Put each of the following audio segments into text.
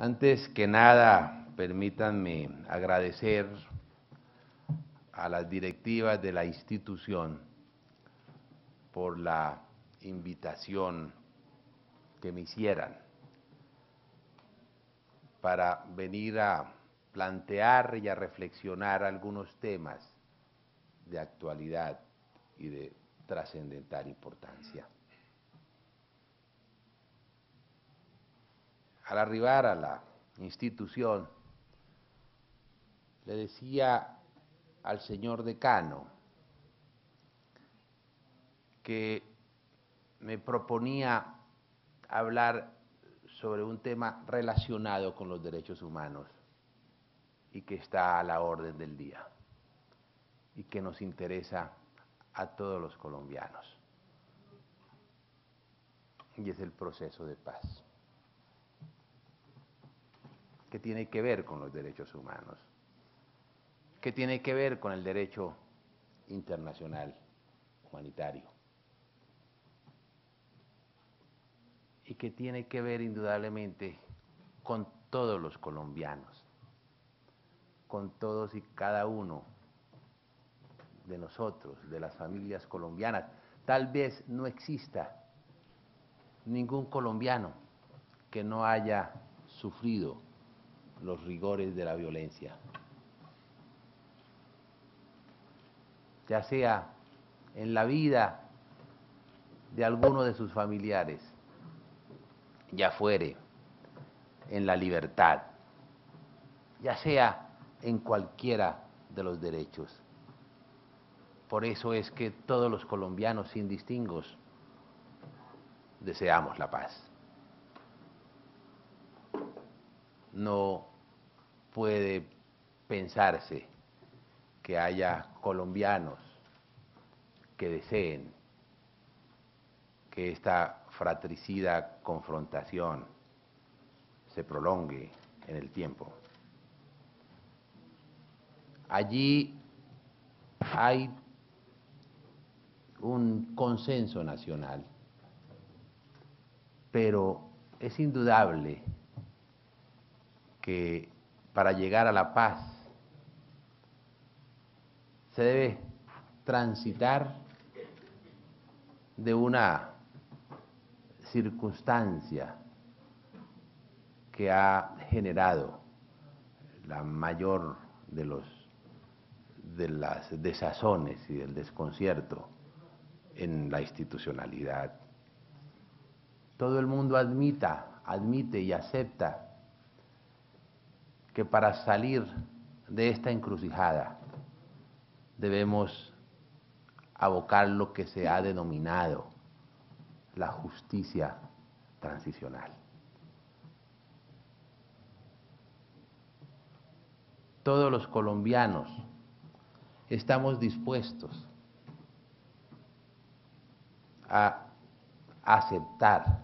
Antes que nada, permítanme agradecer a las directivas de la institución por la invitación que me hicieran para venir a plantear y a reflexionar algunos temas de actualidad y de trascendental importancia. Al arribar a la institución, le decía al señor decano que me proponía hablar sobre un tema relacionado con los derechos humanos y que está a la orden del día y que nos interesa a todos los colombianos, y es el proceso de paz, que tiene que ver con los derechos humanos, que tiene que ver con el derecho internacional humanitario y que tiene que ver indudablemente con todos los colombianos, con todos y cada uno de nosotros, de las familias colombianas. Tal vez no exista ningún colombiano que no haya sufrido los rigores de la violencia, ya sea en la vida de alguno de sus familiares, ya fuere en la libertad, ya sea en cualquiera de los derechos. Por eso es que todos los colombianos, sin distingos, deseamos la paz. No puede pensarse que haya colombianos que deseen que esta fratricida confrontación se prolongue en el tiempo. Allí hay un consenso nacional, pero es indudable que para llegar a la paz se debe transitar de una circunstancia que ha generado la mayor de las desazones y del desconcierto en la institucionalidad. Todo el mundo admite y acepta que para salir de esta encrucijada debemos abocar lo que se ha denominado la justicia transicional. Todos los colombianos estamos dispuestos a aceptar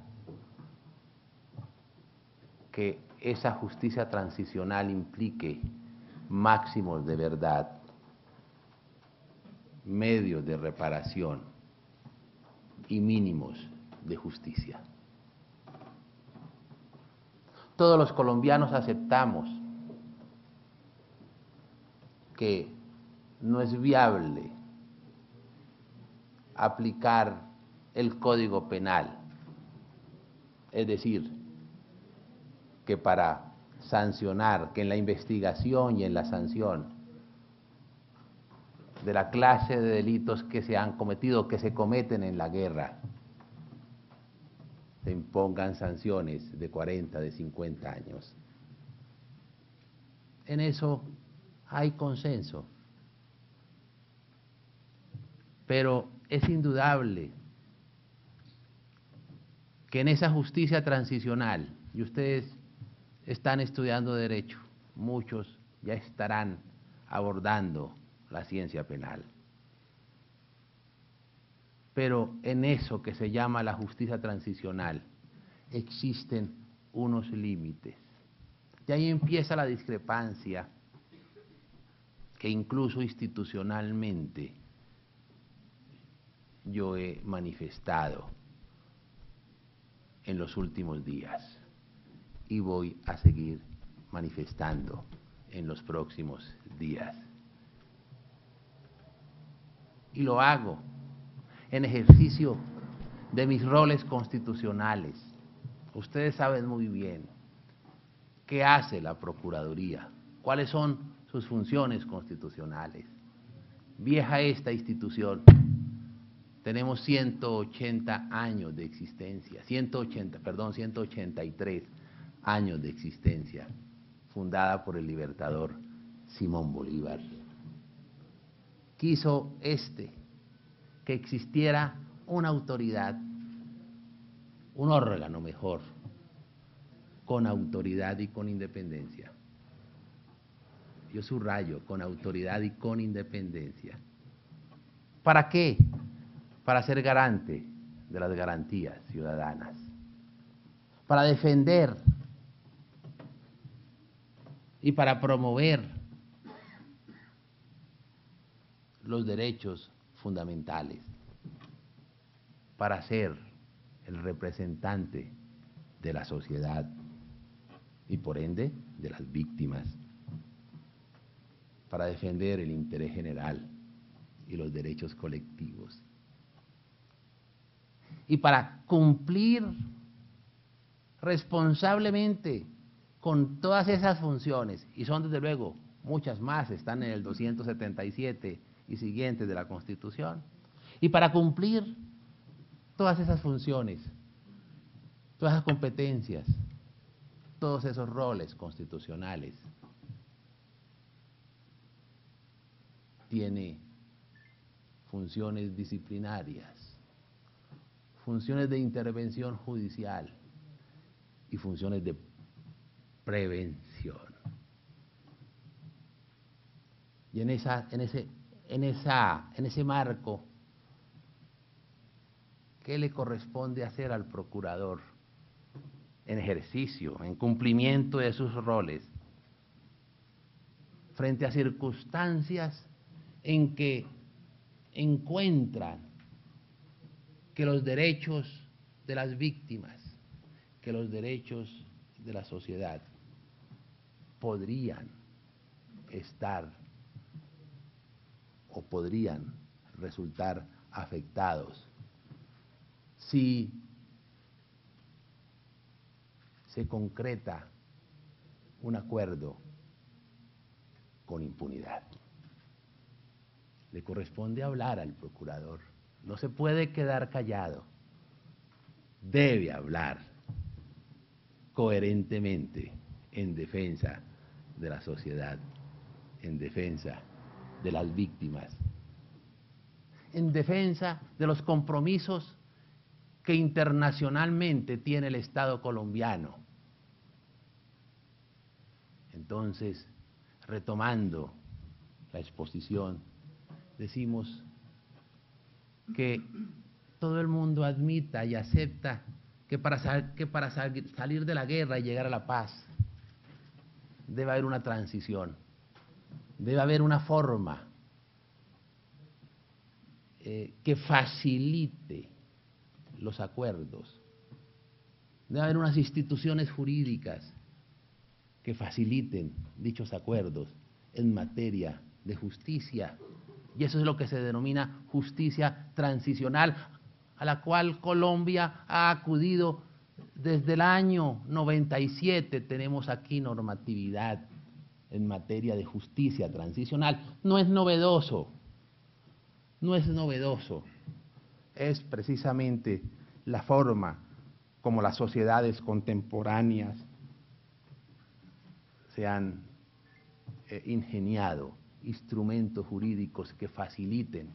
que esa justicia transicional implique máximos de verdad, medios de reparación y mínimos de justicia. Todos los colombianos aceptamos que no es viable aplicar el Código Penal, es decir, que para sancionar, que en la investigación y en la sanción de la clase de delitos que se han cometido, que se cometen en la guerra, se impongan sanciones de 40, de 50 años. En eso hay consenso, pero es indudable que en esa justicia transicional, y ustedes están estudiando derecho, muchos ya estarán abordando la ciencia penal, pero en eso que se llama la justicia transicional existen unos límites, y ahí empieza la discrepancia que incluso institucionalmente yo he manifestado en los últimos días. y voy a seguir manifestando en los próximos días. Y lo hago en ejercicio de mis roles constitucionales. Ustedes saben muy bien qué hace la Procuraduría, cuáles son sus funciones constitucionales. Vieja esta institución, tenemos 180 años de existencia, 183 años de existencia, fundada por el libertador Simón Bolívar. Quiso que existiera una autoridad, un órgano mejor, con autoridad y con independencia. Yo subrayo, con autoridad y con independencia. ¿Para qué? Para ser garante de las garantías ciudadanas, para defender y para promover los derechos fundamentales, para ser el representante de la sociedad y por ende de las víctimas, para defender el interés general y los derechos colectivos, y para cumplir responsablemente con todas esas funciones, y son desde luego muchas más, están en el 277 y siguientes de la Constitución, y para cumplir todas esas funciones, todas esas competencias, todos esos roles constitucionales, tiene funciones disciplinarias, funciones de intervención judicial y funciones de prevención. Y en ese marco, ¿qué le corresponde hacer al procurador en ejercicio, en cumplimiento de sus roles, frente a circunstancias en que encuentran que los derechos de las víctimas, que los derechos de la sociedad podrían estar o podrían resultar afectados si se concreta un acuerdo con impunidad? Le corresponde hablar al procurador, no se puede quedar callado, debe hablar coherentemente en defensa de la sociedad, en defensa de las víctimas, en defensa de los compromisos que internacionalmente tiene el Estado colombiano. Entonces, retomando la exposición, decimos que todo el mundo admita y acepta que para salir de la guerra y llegar a la paz debe haber una transición, debe haber una forma que facilite los acuerdos, debe haber unas instituciones jurídicas que faciliten dichos acuerdos en materia de justicia. Y eso es lo que se denomina justicia transicional, a la cual Colombia ha acudido desde el año 97. Tenemos aquí normatividad en materia de justicia transicional. No es novedoso, no es novedoso. Es precisamente la forma como las sociedades contemporáneas se han ingeniado instrumentos jurídicos que faciliten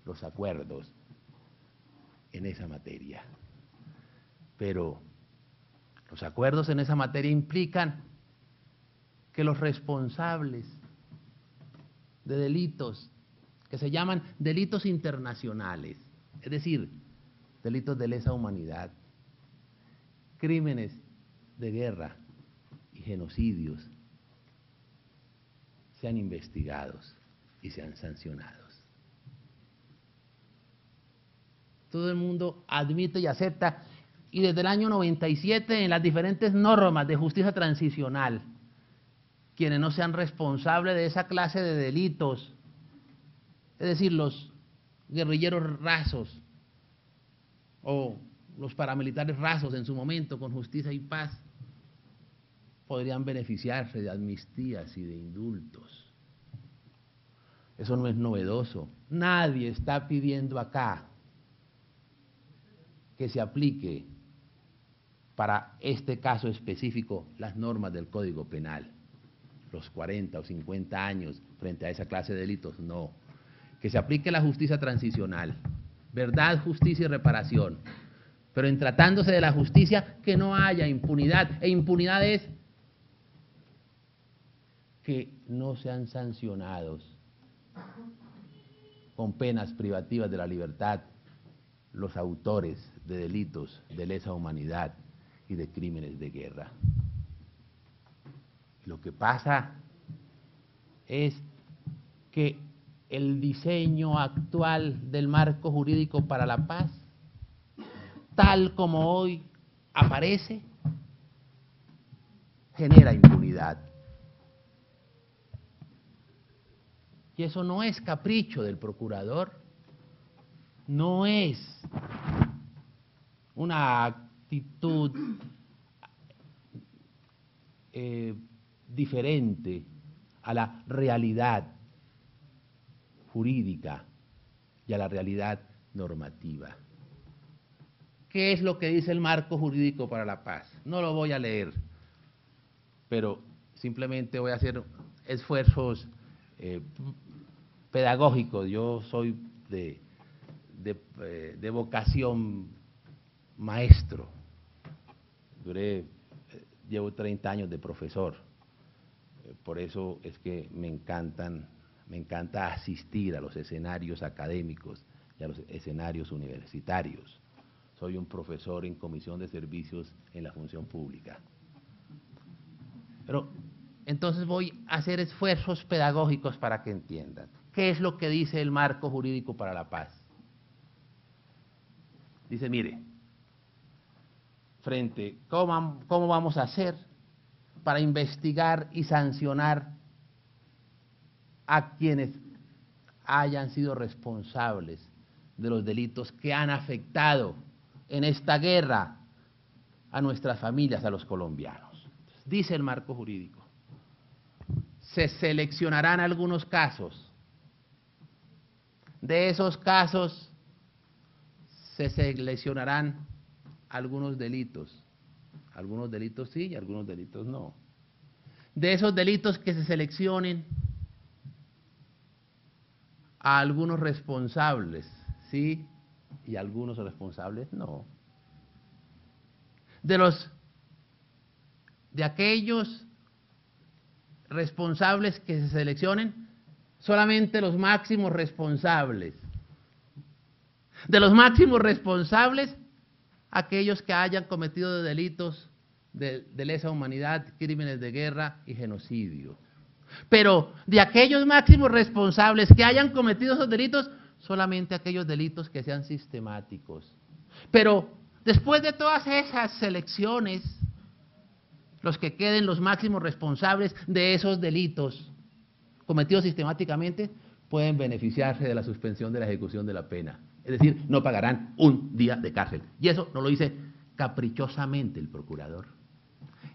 los acuerdos en esa materia. Pero los acuerdos en esa materia implican que los responsables de delitos que se llaman delitos internacionales, es decir, delitos de lesa humanidad, crímenes de guerra y genocidios, sean investigados y sean sancionados. Todo el mundo admite y acepta y desde el año 97 en las diferentes normas de justicia transicional, quienes no sean responsables de esa clase de delitos, es decir, los guerrilleros rasos o los paramilitares rasos en su momento con justicia y paz, podrían beneficiarse de amnistías y de indultos. Eso no es novedoso. Nadie está pidiendo acá que se aplique para este caso específico las normas del Código Penal, los 40 o 50 años frente a esa clase de delitos, no. Que se aplique la justicia transicional, verdad, justicia y reparación, pero en tratándose de la justicia, que no haya impunidad, e impunidad es que no sean sancionados con penas privativas de la libertad los autores de delitos de lesa humanidad y de crímenes de guerra. Lo que pasa es que el diseño actual del marco jurídico para la paz, tal como hoy aparece, genera impunidad. Y eso no es capricho del procurador, no es una actitud diferente a la realidad jurídica y a la realidad normativa. ¿Qué es lo que dice el marco jurídico para la paz? No lo voy a leer, pero simplemente voy a hacer esfuerzos pedagógicos. Yo soy de vocación maestro. Llevo 30 años de profesor. Por eso es que me encanta asistir a los escenarios académicos y a los escenarios universitarios. Soy un profesor en comisión de servicios en la función pública. Pero entonces voy a hacer esfuerzos pedagógicos para que entiendan. ¿Qué es lo que dice el marco jurídico para la paz? Dice, mire, ¿cómo vamos a hacer para investigar y sancionar a quienes hayan sido responsables de los delitos que han afectado en esta guerra a nuestras familias, a los colombianos? Dice el marco jurídico, se seleccionarán algunos casos. De esos casos se seleccionarán algunos delitos sí y algunos delitos no. De esos delitos que se seleccionen, a algunos responsables sí y algunos responsables no. De aquellos responsables que se seleccionen, solamente los máximos responsables. De los máximos responsables, aquellos que hayan cometido delitos de lesa humanidad, crímenes de guerra y genocidio. Pero de aquellos máximos responsables que hayan cometido esos delitos, solamente aquellos delitos que sean sistemáticos. Pero después de todas esas selecciones, los que queden los máximos responsables de esos delitos cometidos sistemáticamente pueden beneficiarse de la suspensión de la ejecución de la pena. Es decir, no pagarán un día de cárcel. Y eso no lo dice caprichosamente el procurador.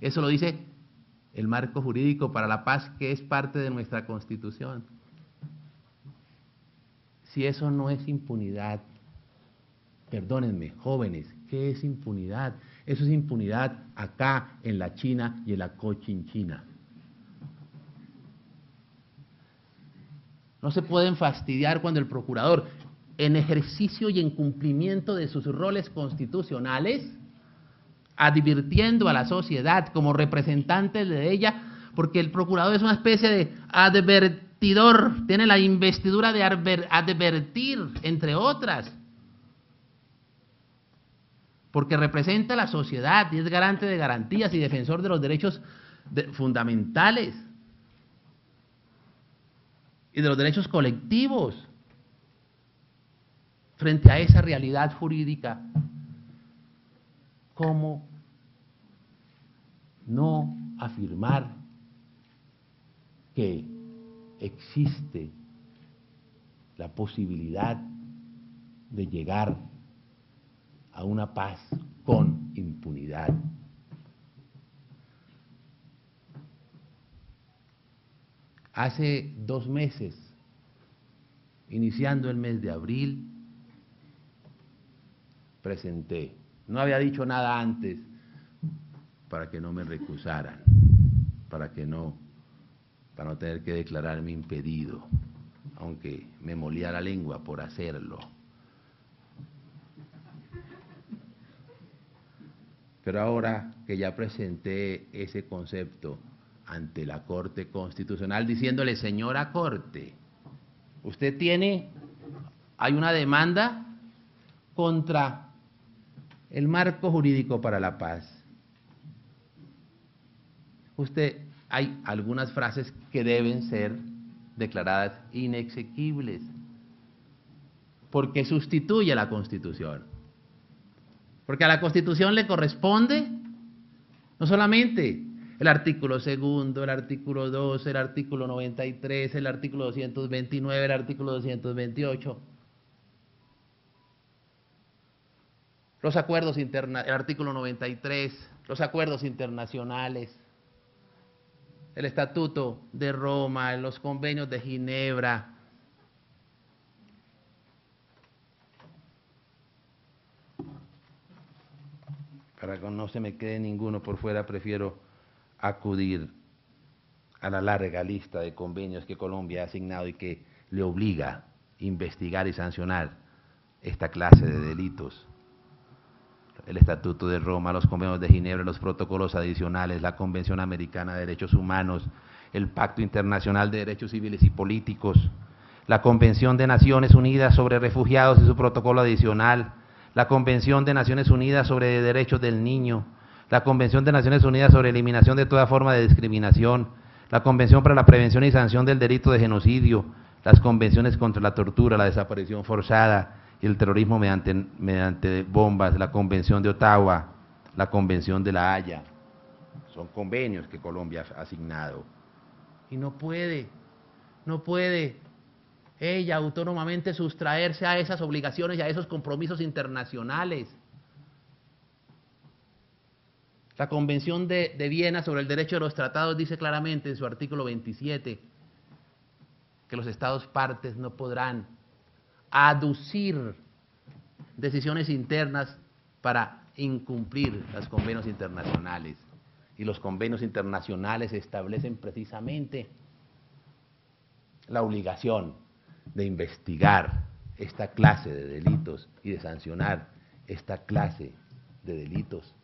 Eso lo dice el marco jurídico para la paz, que es parte de nuestra Constitución. Si eso no es impunidad, perdónenme, jóvenes, ¿qué es impunidad? Eso es impunidad acá en la China y en la Cochinchina. No se pueden fastidiar cuando el procurador, en ejercicio y en cumplimiento de sus roles constitucionales, advirtiendo a la sociedad como representantes de ella, porque el procurador es una especie de advertidor, tiene la investidura de advertir, entre otras, porque representa a la sociedad y es garante de garantías y defensor de los derechos fundamentales y de los derechos colectivos frente a esa realidad jurídica ¿cómo no afirmar que existe la posibilidad de llegar a una paz con impunidad? Hace 2 meses, iniciando el mes de abril, presenté, no había dicho nada antes para que no me recusaran, para no tener que declararme impedido, aunque me molía la lengua por hacerlo. Pero ahora que ya presenté ese concepto ante la Corte Constitucional, diciéndole: señora Corte, usted hay una demanda contra el marco jurídico para la paz. Hay algunas frases que deben ser declaradas inexequibles, porque sustituye a la Constitución. Porque a la Constitución le corresponde no solamente el artículo 2, el artículo 12, el artículo 93, el artículo 229, el artículo 228, los acuerdos el artículo 93, los acuerdos internacionales, el Estatuto de Roma, los convenios de Ginebra. Para que no se me quede ninguno por fuera, prefiero acudir a la larga lista de convenios que Colombia ha asignado y que le obliga a investigar y sancionar esta clase de delitos. El Estatuto de Roma, los convenios de Ginebra, los protocolos adicionales, la Convención Americana de Derechos Humanos, el Pacto Internacional de Derechos Civiles y Políticos, la Convención de Naciones Unidas sobre Refugiados y su protocolo adicional, la Convención de Naciones Unidas sobre Derechos del Niño, la Convención de Naciones Unidas sobre Eliminación de toda forma de discriminación, la Convención para la Prevención y Sanción del Delito de Genocidio, las Convenciones contra la tortura, la desaparición forzada y el terrorismo mediante bombas, la Convención de Ottawa, la Convención de La Haya. Son convenios que Colombia ha asignado. Y no puede ella autónomamente sustraerse a esas obligaciones y a esos compromisos internacionales. La Convención de Viena sobre el Derecho de los Tratados dice claramente en su artículo 27 que los Estados partes no podrán aducir decisiones internas para incumplir los convenios internacionales. Y los convenios internacionales establecen precisamente la obligación de investigar esta clase de delitos y de sancionar esta clase de delitos.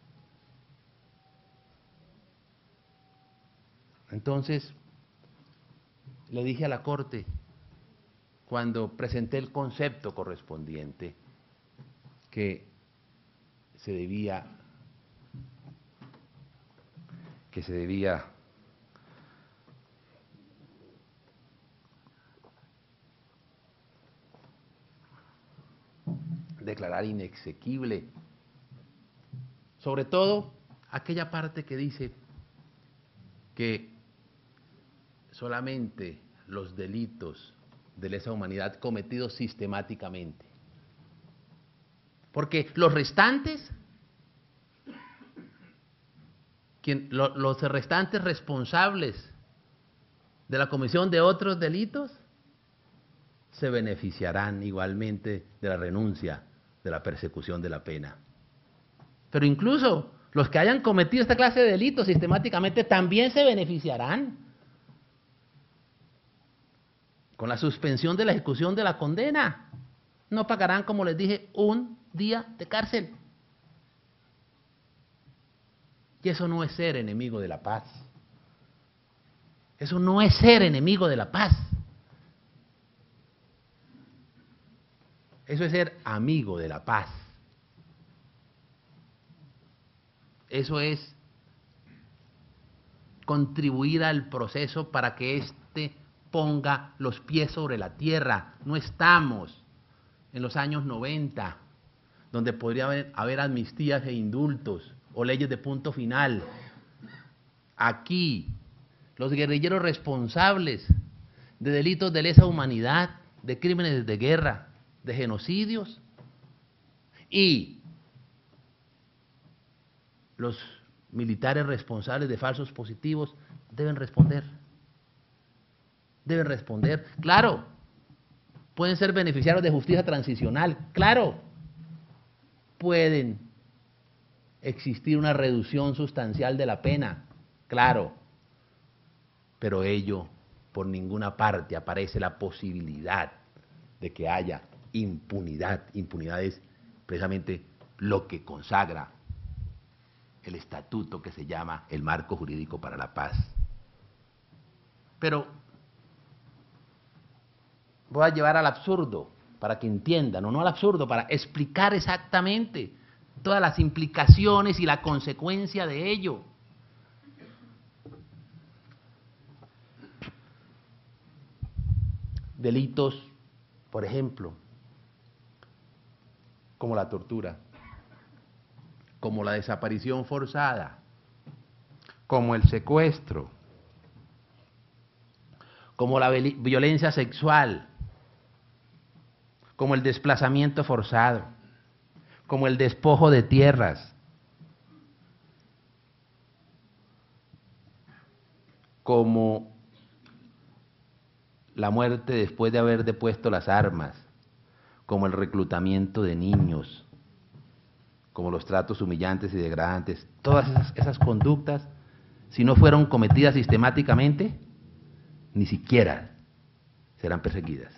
Entonces, le dije a la Corte, cuando presenté el concepto correspondiente, que se debía declarar inexequible, sobre todo aquella parte que dice que solamente los delitos de lesa humanidad cometidos sistemáticamente, porque los restantes, los restantes responsables de la comisión de otros delitos se beneficiarán igualmente de la renuncia de la persecución de la pena. Pero incluso los que hayan cometido esta clase de delitos sistemáticamente también se beneficiarán con la suspensión de la ejecución de la condena. No pagarán, como les dije, 1 día de cárcel. Y eso no es ser enemigo de la paz. Eso no es ser enemigo de la paz. Eso es ser amigo de la paz. Eso es contribuir al proceso para que éste ponga los pies sobre la tierra. No estamos en los años 90, donde podría haber amnistías e indultos o leyes de punto final. Aquí, los guerrilleros responsables de delitos de lesa humanidad, de crímenes de guerra, de genocidios, y los militares responsables de falsos positivos deben responder. Deben responder. Claro, pueden ser beneficiarios de justicia transicional. Claro, pueden existir una reducción sustancial de la pena. Claro, pero ello por ninguna parte aparece la posibilidad de que haya impunidad. Impunidad es precisamente lo que consagra el estatuto que se llama el Marco Jurídico para la Paz. Pero voy a llevar al absurdo para que entiendan, o no al absurdo, para explicar exactamente todas las implicaciones y la consecuencia de ello. Delitos, por ejemplo, como la tortura, como la desaparición forzada, como el secuestro, como la violencia sexual, como el desplazamiento forzado, como el despojo de tierras, como la muerte después de haber depuesto las armas, como el reclutamiento de niños, como los tratos humillantes y degradantes. Todas esas conductas, si no fueron cometidas sistemáticamente, ni siquiera serán perseguidas.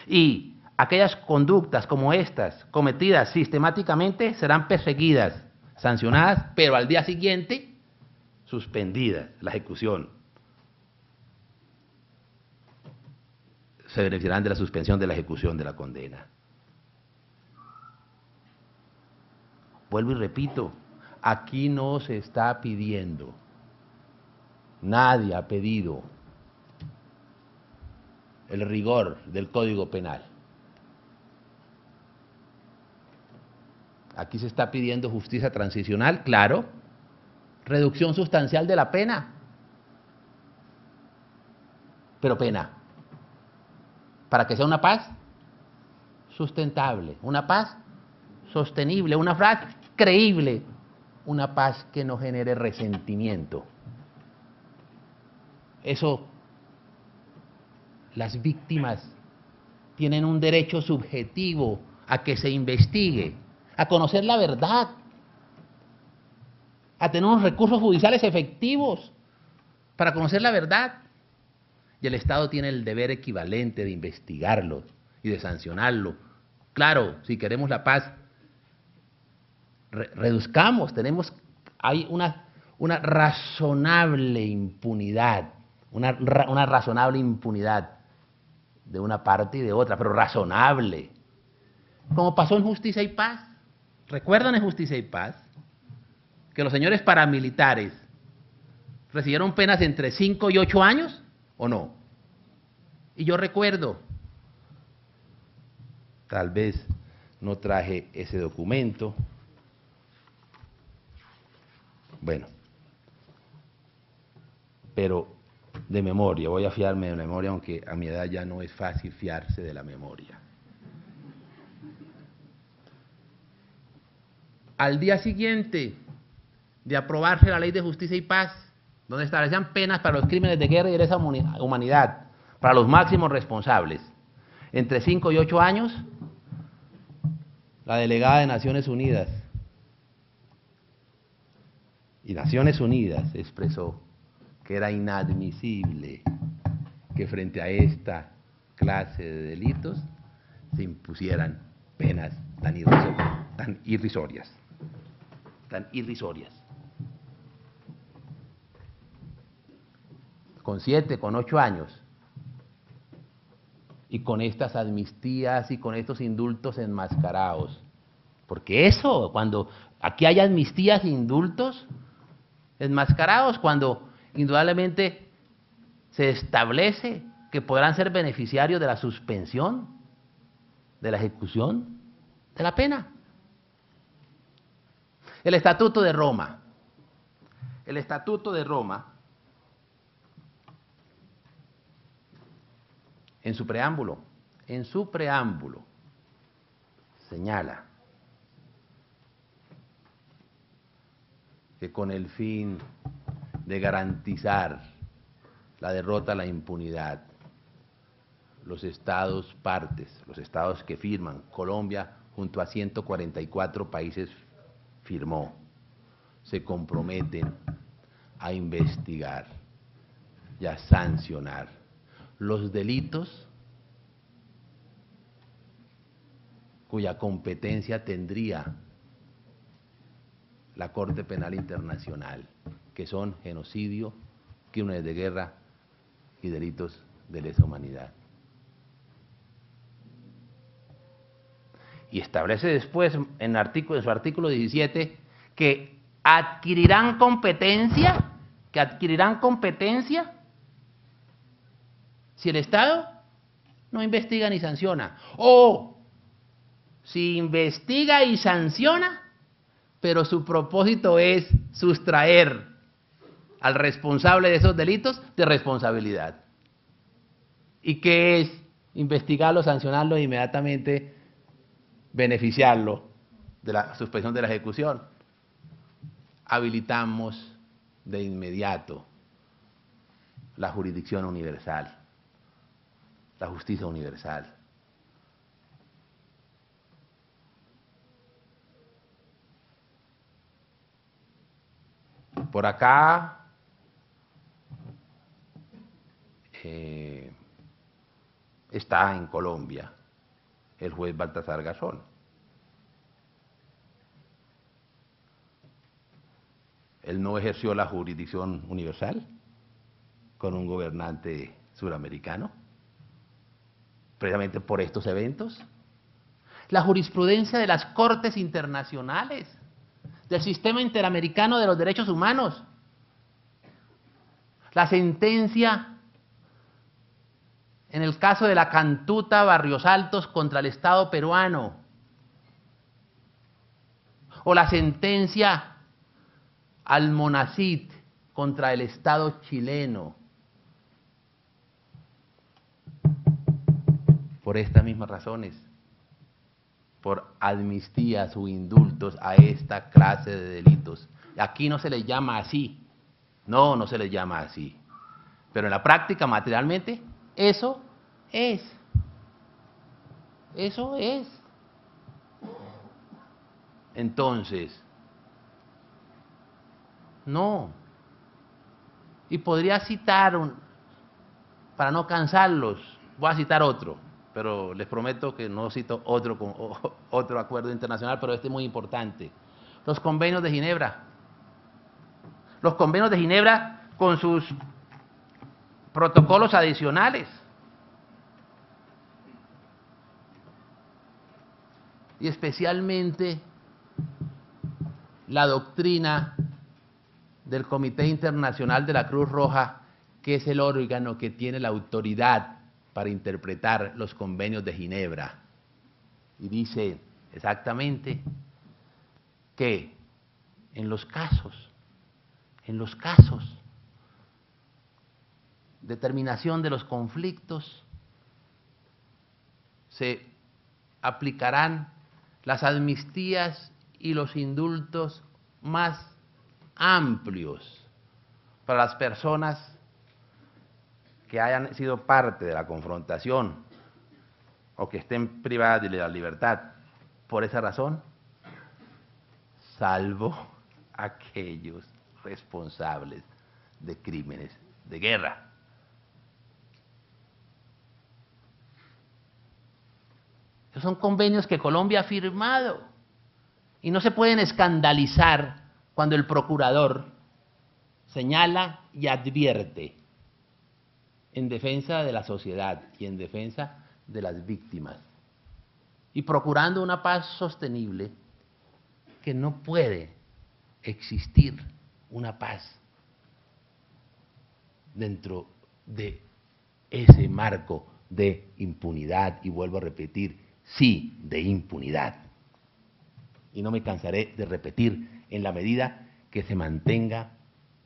Y aquellas conductas como estas, cometidas sistemáticamente, serán perseguidas, sancionadas, pero al día siguiente, suspendida la ejecución. Se beneficiarán de la suspensión de la ejecución de la condena. Vuelvo y repito, aquí no se está pidiendo, nadie ha pedido el rigor del Código Penal. Aquí se está pidiendo justicia transicional, claro, reducción sustancial de la pena, pero pena, para que sea una paz sustentable, una paz sostenible, una paz creíble, una paz que no genere resentimiento. Eso, las víctimas tienen un derecho subjetivo a que se investigue, a conocer la verdad, a tener unos recursos judiciales efectivos para conocer la verdad. Y el Estado tiene el deber equivalente de investigarlo y de sancionarlo. Claro, si queremos la paz, reduzcamos, hay una razonable impunidad, una razonable impunidad de una parte y de otra, pero razonable. Como pasó en Justicia y Paz. ¿Recuerdan en Justicia y Paz? Que los señores paramilitares recibieron penas entre 5 y 8 años, ¿o no? Y yo recuerdo, tal vez no traje ese documento, bueno, pero de memoria, voy a fiarme de memoria, aunque a mi edad ya no es fácil fiarse de la memoria. Al día siguiente de aprobarse la Ley de Justicia y Paz, donde establecían penas para los crímenes de guerra y de lesa humanidad, para los máximos responsables, entre 5 y 8 años, la delegada de Naciones Unidas, y Naciones Unidas expresó que era inadmisible que frente a esta clase de delitos se impusieran penas tan irrisorias. Con 7, con 8 años. Y con estas amnistías y con estos indultos enmascarados. Porque eso, cuando aquí hay amnistías e indultos enmascarados, cuando indudablemente se establece que podrán ser beneficiarios de la suspensión de la ejecución de la pena. El Estatuto de Roma. El Estatuto de Roma, en su preámbulo, señala que con el fin de garantizar la derrota a la impunidad, los estados partes, los estados que firman, Colombia junto a 144 países firmó, se comprometen a investigar y a sancionar los delitos cuya competencia tendría la Corte Penal Internacional, que son genocidio, crímenes de guerra y delitos de lesa humanidad. Y establece después en su artículo 17 que adquirirán competencia si el Estado no investiga ni sanciona, o si investiga y sanciona, pero su propósito es sustraer al responsable de esos delitos de responsabilidad. ¿Y qué es? Investigarlo, sancionarlo e inmediatamente beneficiarlo de la suspensión de la ejecución. Habilitamos de inmediato la jurisdicción universal, la justicia universal. Por acá está en Colombia el juez Baltasar Garzón. Él no ejerció la jurisdicción universal con un gobernante suramericano, precisamente por estos eventos. La jurisprudencia de las cortes internacionales, del sistema interamericano de los derechos humanos, la sentencia en el caso de la Cantuta Barrios Altos contra el Estado peruano, o la sentencia al Monacid contra el Estado chileno. Por estas mismas razones, por amnistías o indultos a esta clase de delitos. Aquí no se les llama así, no se les llama así, pero en la práctica, materialmente, eso es. Entonces, no. Y podría citar, para no cansarlos, voy a citar otro, pero les prometo que no cito otro acuerdo internacional, pero este es muy importante. Los convenios de Ginebra. Los convenios de Ginebra con sus protocolos adicionales. Y especialmente la doctrina del Comité Internacional de la Cruz Roja, que es el órgano que tiene la autoridad para interpretar los convenios de Ginebra. Y dice exactamente que en los casos, determinación de los conflictos, se aplicarán las amnistías y los indultos más amplios para las personas que hayan sido parte de la confrontación o que estén privadas de la libertad por esa razón, salvo aquellos responsables de crímenes de guerra. Esos son convenios que Colombia ha firmado y no se pueden escandalizar cuando el procurador señala y advierte en defensa de la sociedad y en defensa de las víctimas y procurando una paz sostenible, que no puede existir una paz dentro de ese marco de impunidad, y vuelvo a repetir, sí de impunidad. Y no me cansaré de repetir, en la medida que se mantenga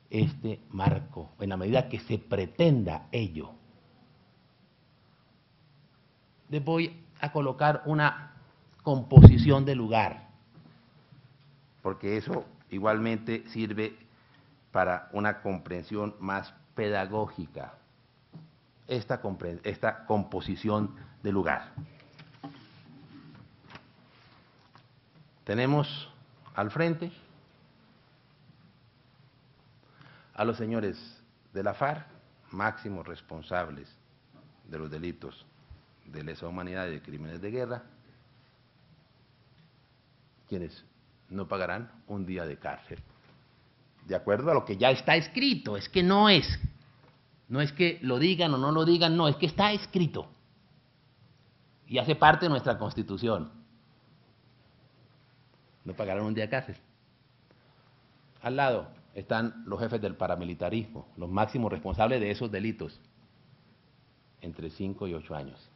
este marco, en la medida que se pretenda ello. Les voy a colocar una composición de lugar, porque eso igualmente sirve para una comprensión más pedagógica, esta composición de lugar. Tenemos al frente a los señores de la FARC, máximos responsables de los delitos de lesa humanidad y de crímenes de guerra, quienes no pagarán un día de cárcel. De acuerdo a lo que ya está escrito, es que no es que lo digan o no lo digan, no, es que está escrito y hace parte de nuestra Constitución. No pagarán un día de cárcel. Al lado están los jefes del paramilitarismo, los máximos responsables de esos delitos, entre 5 y 8 años.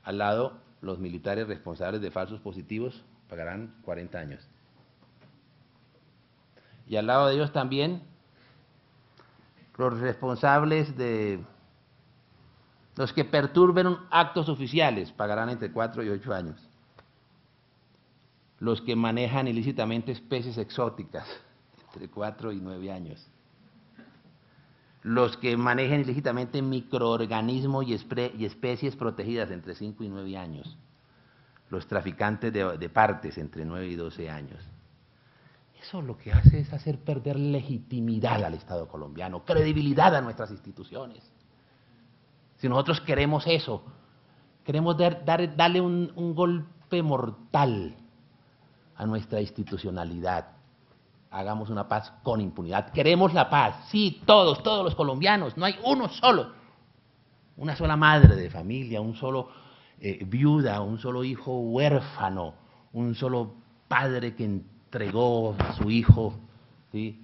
Al lado, los militares responsables de falsos positivos pagarán 40 años. Y al lado de ellos también los responsables de los que perturben actos oficiales pagarán entre 4 y 8 años. Los que manejan ilícitamente especies exóticas, entre 4 y 9 años. Los que manejan ilícitamente microorganismos y especies protegidas, entre 5 y 9 años. Los traficantes de partes, entre 9 y 12 años. Eso lo que hace es hacer perder legitimidad al Estado colombiano, credibilidad a nuestras instituciones. Si nosotros queremos eso, queremos darle un golpe mortal a nuestra institucionalidad, hagamos una paz con impunidad. Queremos la paz, sí, todos los colombianos, no hay uno solo, una sola madre de familia, un solo viuda, un solo hijo huérfano, un solo padre que entregó a su hijo, ¿sí?,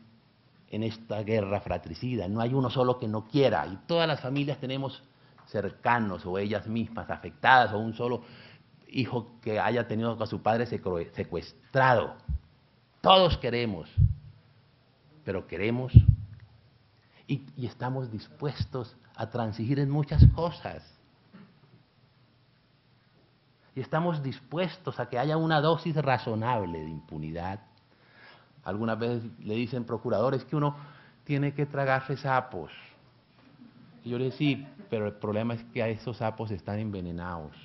en esta guerra fratricida. No hay uno solo que no quiera, y todas las familias tenemos cercanos o ellas mismas afectadas, o un solo hijo que haya tenido a su padre secuestrado. Todos queremos, pero queremos y estamos dispuestos a transigir en muchas cosas. Y estamos dispuestos a que haya una dosis razonable de impunidad. Algunas veces le dicen procuradores que uno tiene que tragarse sapos. Y yo le digo, sí, pero el problema es que a esos sapos están envenenados.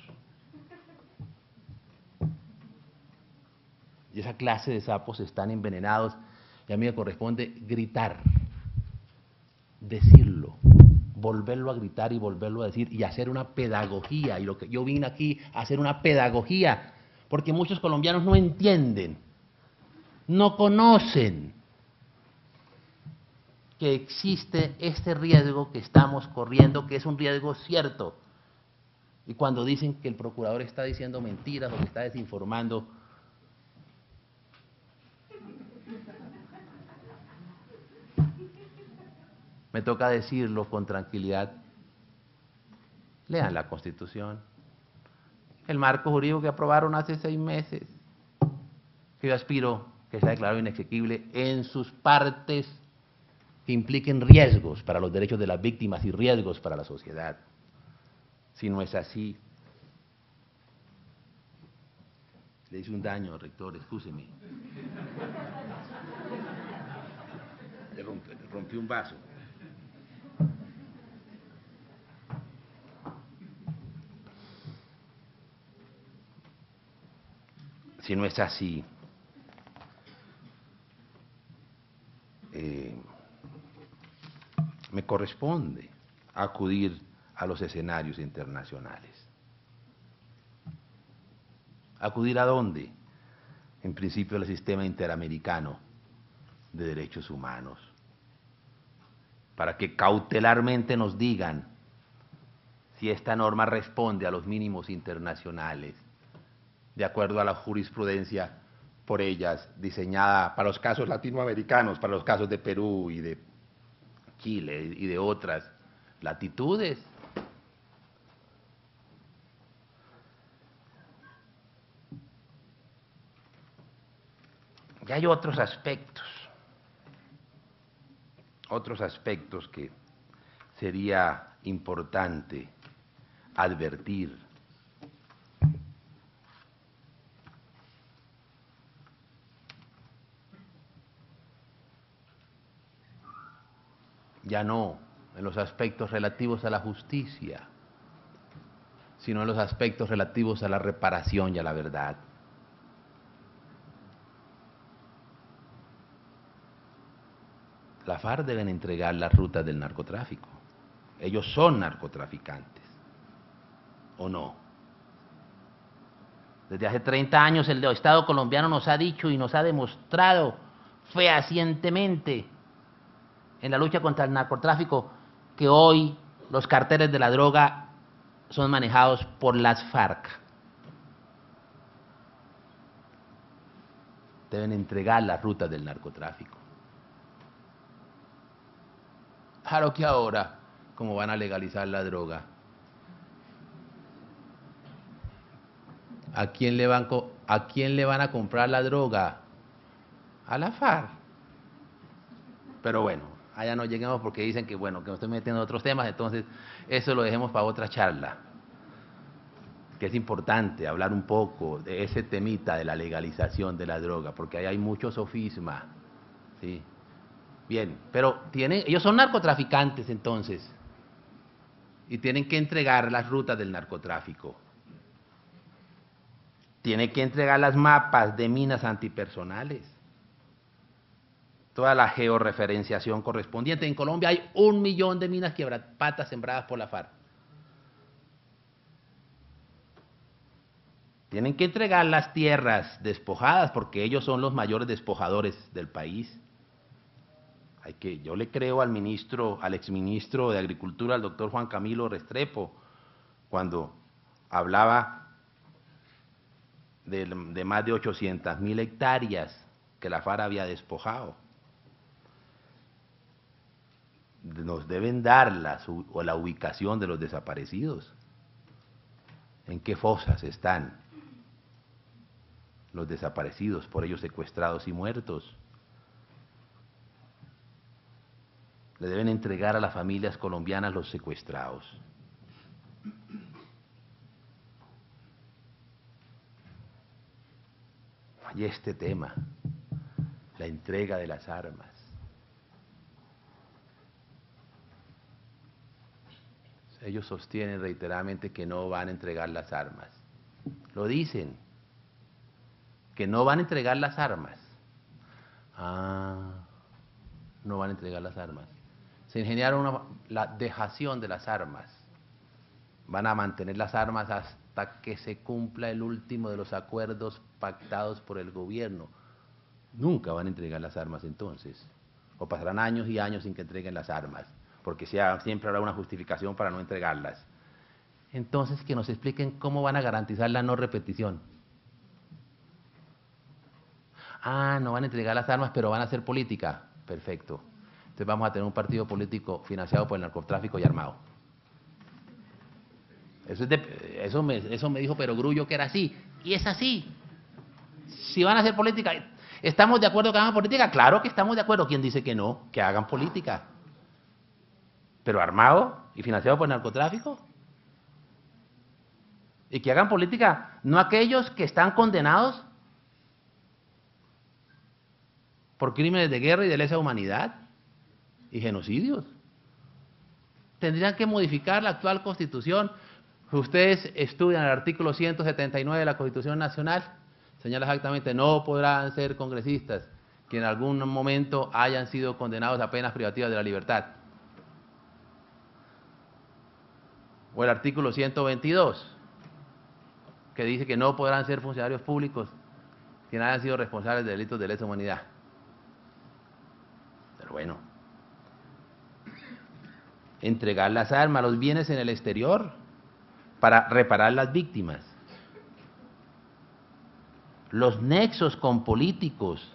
Y esa clase de sapos están envenenados, y a mí me corresponde gritar, decirlo, volverlo a gritar y volverlo a decir, y hacer una pedagogía. Y lo que yo vine aquí a hacer una pedagogía, porque muchos colombianos no entienden, no conocen que existe este riesgo que estamos corriendo, que es un riesgo cierto. Y cuando dicen que el procurador está diciendo mentiras o que está desinformando, me toca decirlo con tranquilidad. Lean la Constitución, el marco jurídico que aprobaron hace 6 meses, que yo aspiro que sea declarado inexequible en sus partes que impliquen riesgos para los derechos de las víctimas y riesgos para la sociedad. Si no es así, le hice un daño, rector, excúseme. Le rompí un vaso. Si no es así, me corresponde acudir a los escenarios internacionales. ¿Acudir a dónde? En principio al sistema interamericano de derechos humanos, para que cautelarmente nos digan si esta norma responde a los mínimos internacionales, de acuerdo a la jurisprudencia por ellas diseñada para los casos latinoamericanos, para los casos de Perú y de Chile y de otras latitudes. Y hay otros aspectos que sería importante advertir. Ya no en los aspectos relativos a la justicia, sino en los aspectos relativos a la reparación y a la verdad. La FARC deben entregar las rutas del narcotráfico. Ellos son narcotraficantes, ¿o no? Desde hace 30 años el Estado colombiano nos ha dicho y nos ha demostrado fehacientemente en la lucha contra el narcotráfico que hoy los carteles de la droga son manejados por las FARC. Deben entregar las rutas del narcotráfico. Claro que ahora, como van a legalizar la droga, ¿a quién le van a comprar la droga? A la FARC. Pero bueno, allá no lleguemos porque dicen que bueno, que me estoy metiendo en otros temas, entonces eso lo dejemos para otra charla. Que es importante hablar un poco de ese temita de la legalización de la droga, porque ahí hay mucho sofisma, ¿sí? Bien, pero ellos son narcotraficantes entonces, y tienen que entregar las rutas del narcotráfico. Tienen que entregar las mapas de minas antipersonales, toda la georreferenciación correspondiente. En Colombia hay 1 millón de minas quebrapatas sembradas por la FARC. Tienen que entregar las tierras despojadas, porque ellos son los mayores despojadores del país. Yo le creo al exministro de Agricultura, al doctor Juan Camilo Restrepo, cuando hablaba de más de 800.000 hectáreas que la FARC había despojado. Nos deben dar la ubicación de los desaparecidos. ¿En qué fosas están los desaparecidos, por ellos secuestrados y muertos? Le deben entregar a las familias colombianas los secuestrados. Y este tema, la entrega de las armas. Ellos sostienen reiteradamente que no van a entregar las armas. Lo dicen, que no van a entregar las armas. No van a entregar las armas. Se ingeniaron la dejación de las armas. Van a mantener las armas hasta que se cumpla el último de los acuerdos pactados por el gobierno. Nunca van a entregar las armas entonces. O pasarán años y años sin que entreguen las armas, porque siempre habrá una justificación para no entregarlas. Entonces, que nos expliquen cómo van a garantizar la no repetición. No van a entregar las armas, pero van a hacer política. Perfecto. Entonces vamos a tener un partido político financiado por el narcotráfico y armado. Eso me dijo Perogrullo que era así. Y es así. Si van a hacer política, ¿estamos de acuerdo que hagan política? Claro que estamos de acuerdo. ¿Quién dice que no? Que hagan política. ¿Pero armado y financiado por el narcotráfico? Y que hagan política, no aquellos que están condenados por crímenes de guerra y de lesa humanidad y genocidios. Tendrían que modificar la actual Constitución. Ustedes estudian el artículo 179 de la Constitución Nacional, señala exactamente, no podrán ser congresistas que en algún momento hayan sido condenados a penas privativas de la libertad. O el artículo 122, que dice que no podrán ser funcionarios públicos quienes hayan sido responsables de delitos de lesa humanidad. Pero bueno, entregar las armas, los bienes en el exterior para reparar las víctimas. Los nexos con políticos,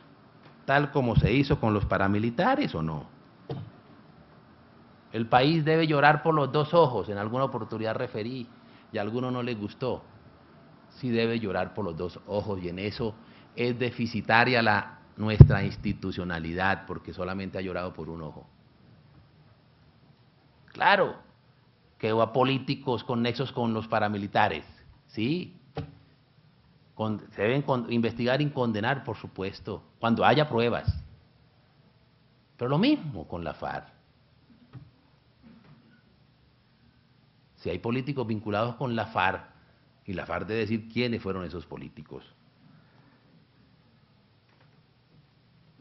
tal como se hizo con los paramilitares, ¿o no? El país debe llorar por los dos ojos, en alguna oportunidad referí, y a alguno no le gustó. Sí debe llorar por los dos ojos, y en eso es deficitaria la nuestra institucionalidad porque solamente ha llorado por un ojo. Claro que hubo políticos con nexos con los paramilitares, sí. Se deben investigar y condenar, por supuesto, cuando haya pruebas. Pero lo mismo con la FARC. Si hay políticos vinculados con la FARC, y la FARC debe decir quiénes fueron esos políticos.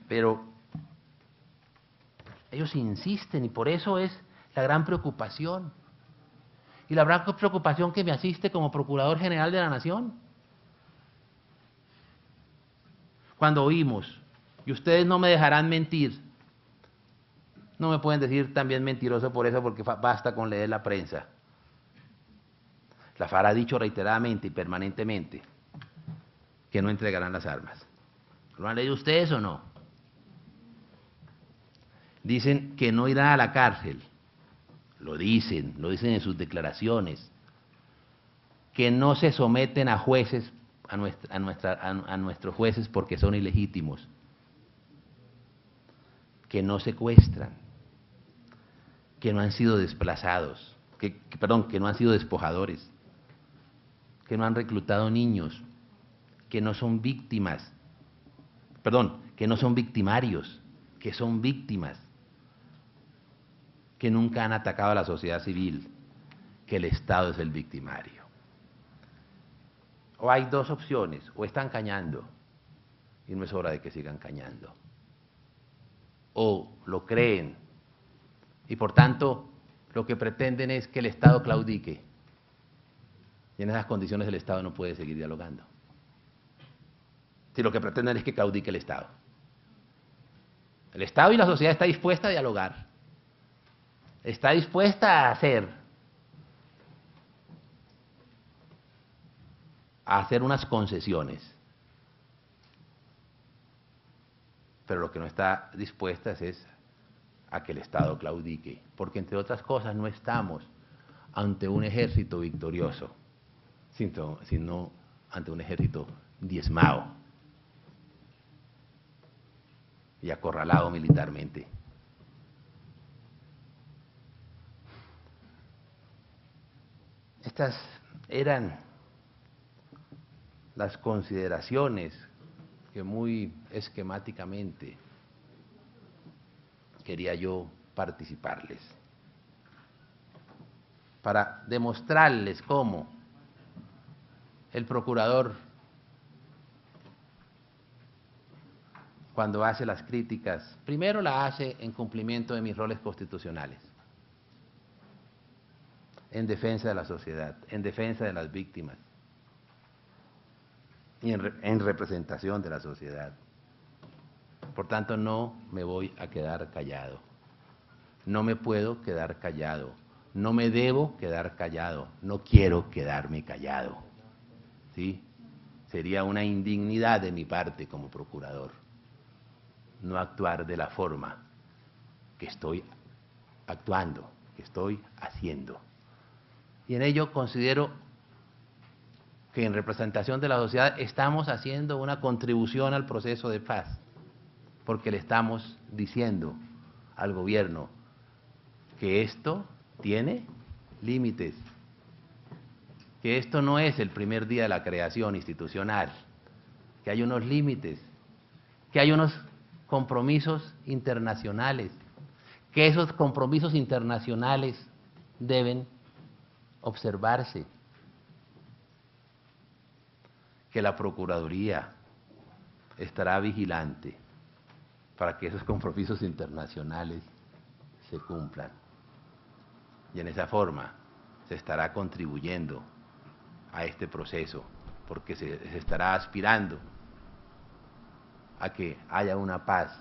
Pero ellos insisten y por eso es la gran preocupación. Y la gran preocupación que me asiste como Procurador General de la Nación. Cuando oímos, y ustedes no me dejarán mentir, no me pueden decir también mentiroso por eso, porque basta con leer la prensa. La FARC ha dicho reiteradamente y permanentemente que no entregarán las armas. ¿Lo han leído ustedes o no? Dicen que no irán a la cárcel. Lo dicen en sus declaraciones. Que no se someten a jueces, a nuestros jueces porque son ilegítimos. Que no secuestran. Que no han sido desplazados. Que no han sido despojadores. Que no han reclutado niños. Que no son víctimas. Que no son victimarios. Que son víctimas. Que nunca han atacado a la sociedad civil, que el Estado es el victimario. O hay dos opciones, o están cañando, y no es hora de que sigan cañando, o lo creen, y por tanto lo que pretenden es que el Estado claudique, y en esas condiciones el Estado no puede seguir dialogando. Si lo que pretenden es que claudique el Estado. El Estado y la sociedad está dispuesta a dialogar. Está dispuesta a hacer unas concesiones, pero lo que no está dispuesta es a que el Estado claudique, porque entre otras cosas no estamos ante un ejército victorioso, sino ante un ejército diezmado y acorralado militarmente. Estas eran las consideraciones que muy esquemáticamente quería yo participarles, para demostrarles cómo el procurador, cuando hace las críticas, primero la hace en cumplimiento de mis roles constitucionales, en defensa de la sociedad, en defensa de las víctimas y en representación de la sociedad. Por tanto, no me voy a quedar callado. No me puedo quedar callado. No me debo quedar callado. No quiero quedarme callado. ¿Sí? Sería una indignidad de mi parte como procurador no actuar de la forma que estoy actuando, que estoy haciendo. Y en ello considero que en representación de la sociedad estamos haciendo una contribución al proceso de paz, porque le estamos diciendo al gobierno que esto tiene límites, que esto no es el primer día de la creación institucional, que hay unos límites, que hay unos compromisos internacionales, que esos compromisos internacionales deben observarse, que la Procuraduría estará vigilante para que esos compromisos internacionales se cumplan. Y en esa forma se estará contribuyendo a este proceso, porque se estará aspirando a que haya una paz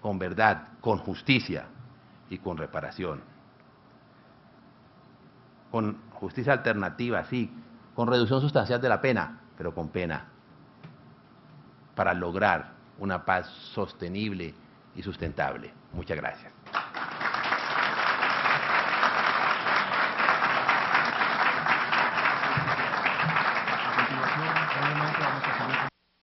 con verdad, con justicia y con reparación. Con justicia alternativa, sí, con reducción sustancial de la pena, pero con pena, para lograr una paz sostenible y sustentable. Muchas gracias.